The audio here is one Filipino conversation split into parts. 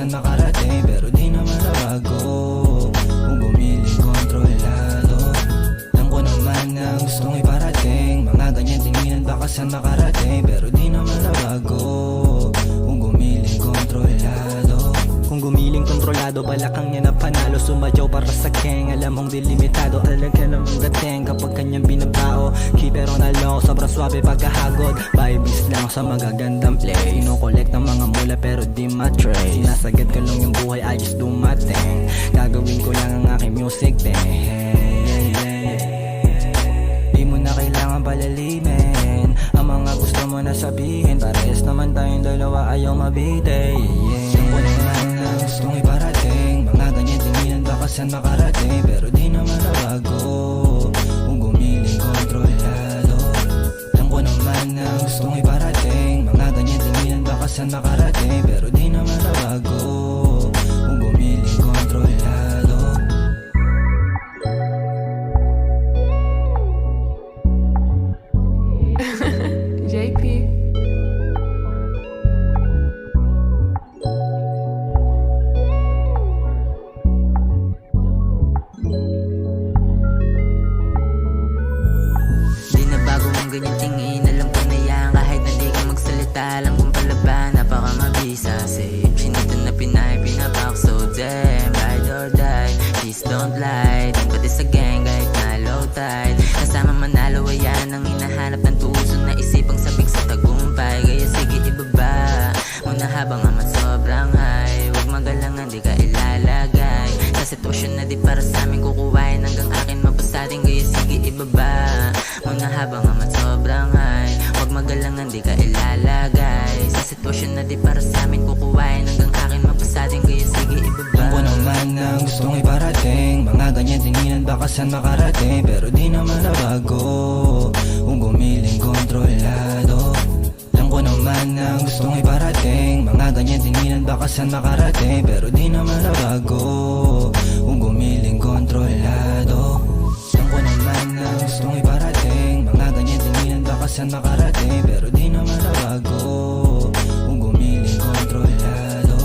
saan makarating, pero di naman nabago. Kung gumiling kontrolado, alam ko naman na gustong iparating. Mga ganyan tinginan baka saan makarating, pero di naman nabago. Kung gumiling kontrolado, kung gumiling kontrolado, balakang niya na panalo. Sumadyaw para sa gang, alam mong dilimitado. Talaga namang dating kapag kanyang binabao. Keeper on along, sobrang swabe pagkahagod. Vibes lang sa magagandang play. Ino-collect ng mga mula pero di matray. Sinasagad ko lang yung buhay, I just do my thing. Gagawin ko lang ang aking music thing. Di mo na kailangan palalimin ang mga gusto mo na sabihin. Parehas naman tayong dalawa, ayaw mabitay. Gustong iparating, mga ganyan tinginan baka saan makarating, pero di naman nabago. Kung gumiling kontrolado, alam ko naman na gustong iparating. Mga ganyan tinginan baka saan makarating, pero di naman nabago. Kung gumiling kontrolado. JP. Ganyan tingin, alam ko na yan. Kahit na di ka magsalita, alam kong palaban, napaka mabisa. Same chinito na pinay, pinapakso. Damn, ride or die, please don't lie. Pati sa gang, kahit na low tide, kasama manalo, ayan ang hinahanap ng tuso na isipang sabik sa tagumpay. Kaya sige ibaba muna habang amat sobrang high. Huwag magalangan, di ka ilalagay sa sitwasyon na di para sa amin kukuhain hanggang akin mapasating. Kaya sige ibaba muna habang amat sobrang high. Huwag magalangan, di ka ilalagay sa sitwasyon na di para sa amin kukuhain hanggang akin mapasating. Kaya sige ibaba. Alam ko naman na gustong iparating, mga ganyan tinginan baka saan makarating, pero di naman nabago. Kung gumiling kontrolado, alam ko naman na gustong iparating. Mga ganyan tinginan baka saan makarating, pero di naman nabago. Kung gumiling kontrolado, alam ko naman na gustong iparating. Mga ganyan tinginan baka saan makarating, pero di naman nabago. Kung gumiling kontrolado,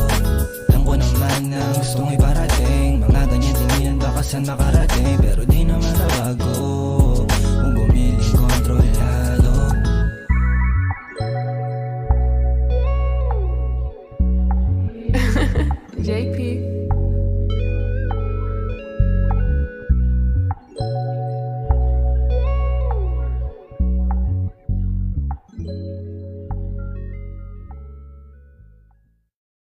alam ko naman na gustong iparating. Mga ganyan tinginan baka saan makarating, pero di naman nabago. Kung gumiling kontrolado. JP.